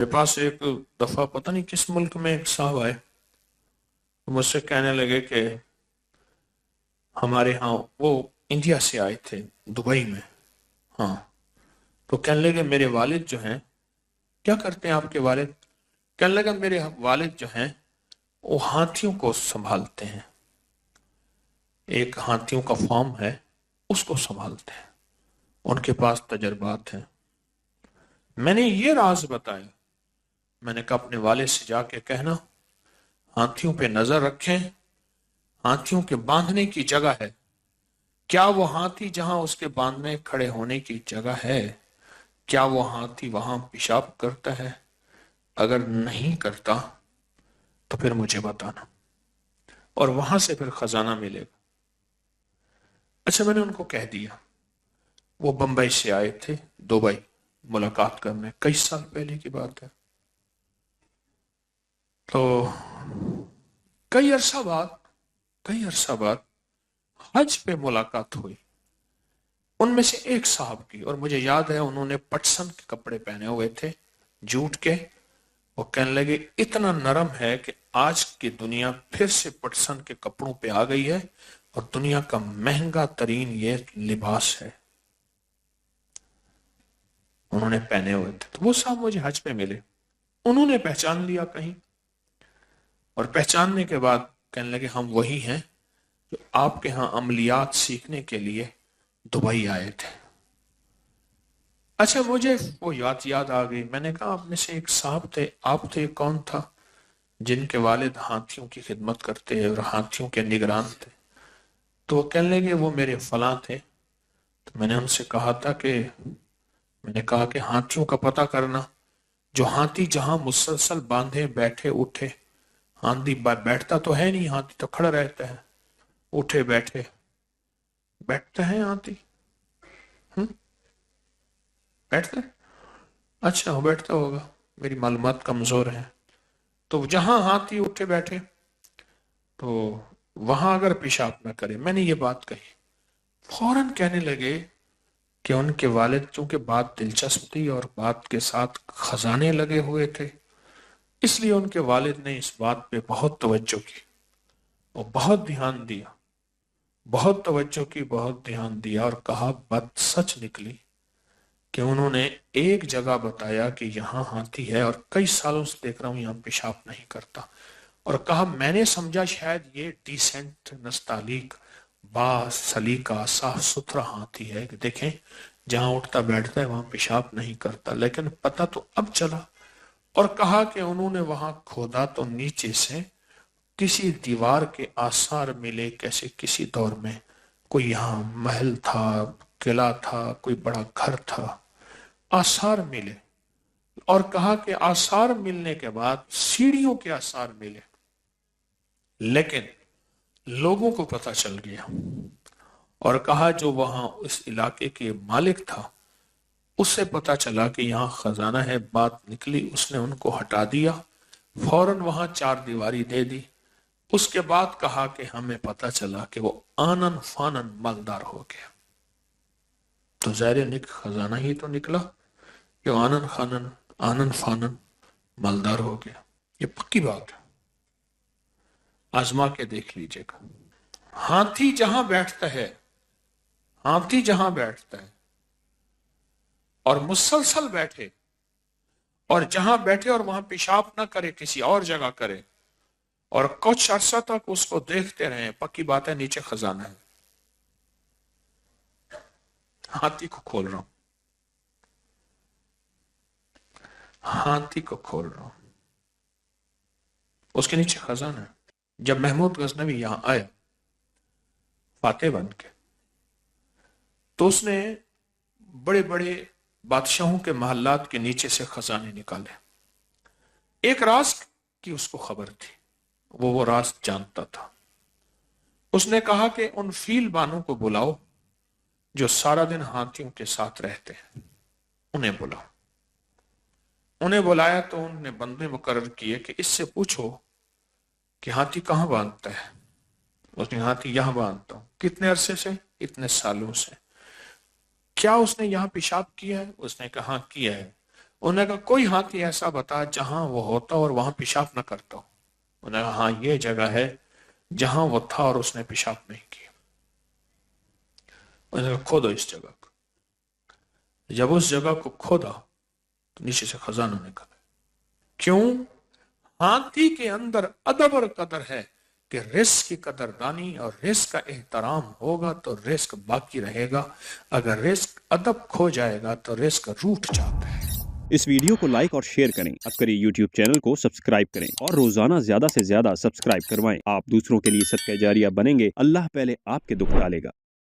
میرے پاس ایک دفعہ پتہ نہیں کس ملک میں ایک صاحب آئے، مجھ سے کہنے لگے کہ ہمارے ہاں وہ انڈیا سے آئے تھے دبئی میں. ہاں، تو کہنے لگے میرے والد جو ہیں. کیا کرتے ہیں آپ کے والد؟ کہنے لگا میرے والد جو ہیں وہ ہاتھیوں کو سنبھالتے ہیں، ایک ہاتھیوں کا فارم ہے اس کو سنبھالتے ہیں، ان کے پاس تجربات ہیں. میں نے یہ راز بتایا. میں نے کہا اپنے والد سے جا کے کہنا ہاتھیوں پہ نظر رکھیں، ہاتھیوں کے باندھنے کی جگہ ہے، کیا وہ ہاتھی جہاں اس کے باندھنے کھڑے ہونے کی جگہ ہے کیا وہ ہاتھی وہاں پیشاب کرتا ہے؟ اگر نہیں کرتا تو پھر مجھے بتانا، اور وہاں سے پھر خزانہ ملے گا. اچھا، میں نے ان کو کہہ دیا. وہ بمبئی سے آئے تھے دبئی ملاقات کرنے، کئی سال پہلے کی بات ہے. تو کئی عرصہ بعد حج پہ ملاقات ہوئی ان میں سے ایک صاحب کی، اور مجھے یاد ہے انہوں نے پٹسن کے کپڑے پہنے ہوئے تھے جوٹ کے. وہ کہنے لگے اتنا نرم ہے کہ آج کی دنیا پھر سے پٹسن کے کپڑوں پہ آ گئی ہے اور دنیا کا مہنگا ترین یہ لباس ہے. انہوں نے پہنے ہوئے تھے. تو وہ صاحب مجھے حج پہ ملے، انہوں نے پہچان لیا کہیں، اور پہچاننے کے بعد کہنے لگے ہم وہی ہیں جو آپ کے ہاں عملیات سیکھنے کے لیے دبئی آئے تھے. اچھا، مجھے وہ یاد آ گئی. میں نے کہا آپ میں سے ایک صاحب تھے، آپ تھے کون تھا جن کے والد ہاتھیوں کی خدمت کرتے اور ہاتھیوں کے نگران تھے؟ تو وہ کہنے لگے وہ میرے فلاں تھے. تو میں نے ان سے کہا تھا کہ میں نے کہا کہ ہاتھیوں کا پتہ کرنا، جو ہاتھی جہاں مسلسل باندھے بیٹھے اٹھے، ہاتھی بیٹھتا تو ہے نہیں، ہاتھی تو کھڑا رہتا ہے، اٹھے بیٹھے بیٹھتا ہے ہاتھی؟ بیٹھتا ہے؟ اچھا، وہ بیٹھتا ہوگا، میری معلومات کمزور ہیں. تو جہاں ہاتھی اٹھے بیٹھے تو وہاں اگر پیشاب نہ کرے. میں نے یہ بات کہی، فوراً کہنے لگے کہ ان کے والد چونکہ بات دلچسپ تھی اور بات کے ساتھ خزانے لگے ہوئے تھے، اس لیے ان کے والد نے اس بات پہ بہت توجہ کی اور بہت دھیان دیا، بہت توجہ کی، بہت دھیان دیا، اور کہا بات سچ نکلی کہ انہوں نے ایک جگہ بتایا کہ یہاں ہاتھی ہے اور کئی سالوں سے دیکھ رہا ہوں یہاں پیشاب نہیں کرتا، اور کہا میں نے سمجھا شاید یہ ڈیسنٹ نستعلیق با سلیقہ صاف ستھرا ہاتھی ہے کہ دیکھیں جہاں اٹھتا بیٹھتا ہے وہاں پیشاب نہیں کرتا، لیکن پتہ تو اب چلا. اور کہا کہ انہوں نے وہاں کھودا تو نیچے سے کسی دیوار کے آثار ملے، کیسے کسی دور میں کوئی یہاں محل تھا، قلعہ تھا، کوئی بڑا گھر تھا، آثار ملے. اور کہا کہ آثار ملنے کے بعد سیڑھیوں کے آثار ملے، لیکن لوگوں کو پتہ چل گیا. اور کہا جو وہاں اس علاقے کے مالک تھا اس سے پتہ چلا کہ یہاں خزانہ ہے، بات نکلی، اس نے ان کو ہٹا دیا، فوراً وہاں چار دیواری دے دی. اس کے بعد کہا کہ ہمیں پتہ چلا کہ وہ آنن فانن مالدار ہو گیا. تو ظاہر خزانہ ہی تو نکلا کہ آنن فانن مالدار ہو گیا. یہ پکی بات ہے، آزما کے دیکھ لیجئے گا. ہاتھی جہاں بیٹھتا ہے، ہاتھی جہاں بیٹھتا ہے اور مسلسل بیٹھے، اور جہاں بیٹھے اور وہاں پیشاب نہ کرے، کسی اور جگہ کرے، اور کچھ عرصہ تک اس کو دیکھتے رہیں، پکی بات ہے نیچے خزانہ ہے. ہاتھی کو کھول رہا ہوں، ہاتھی کو کھول رہا ہوں، اس کے نیچے خزانہ ہے. جب محمود غزنوی یہاں آیا فاتح بن کے، تو اس نے بڑے بڑے بادشاہوں کے محلات کے نیچے سے خزانے نکالے. ایک راز کی اس کو خبر تھی، وہ راز جانتا تھا. اس نے کہا کہ ان فیل بانوں کو بلاؤ جو سارا دن ہاتھیوں کے ساتھ رہتے ہیں، انہیں بلاؤ. انہیں بلایا تو انہوں نے بندے مقرر کیے کہ اس سے پوچھو کہ ہاتھی کہاں باندھتا ہے. اس نے ہاتھی یہاں باندھتا ہوں. کتنے عرصے سے؟ اتنے سالوں سے. کیا اس نے یہاں پیشاب کیا ہے؟ اس نے کہا کیا ہے. انہوں نے کہا کوئی ہاتھی ایسا بتا جہاں وہ ہوتا اور وہاں پیشاب نہ کرتا ہو. انہوں نے کہا ہاں یہ جگہ ہے جہاں وہ تھا اور اس نے پیشاب نہیں کیا. انہوں نے کہا کھودو اس جگہ کو. جب اس جگہ کو کھودا تو نیچے سے خزانہ نکلا. کیوں؟ ہاتھی کے اندر ادب اور قدر ہے کہ رزق کی قدردانی اور رزق کا احترام ہوگا تو رزق باقی رہے گا. اگر رزق ادب کھو جائے گا تو رزق روٹ جاتا ہے. اس ویڈیو کو لائک اور شیئر کریں. عسکری یوٹیوب چینل کو سبسکرائب کریں اور روزانہ زیادہ سے زیادہ سبسکرائب کروائیں. آپ دوسروں کے لیے صدقہ جاریہ بنیں گے. اللہ پہلے آپ کے دکھ ڈالے گا.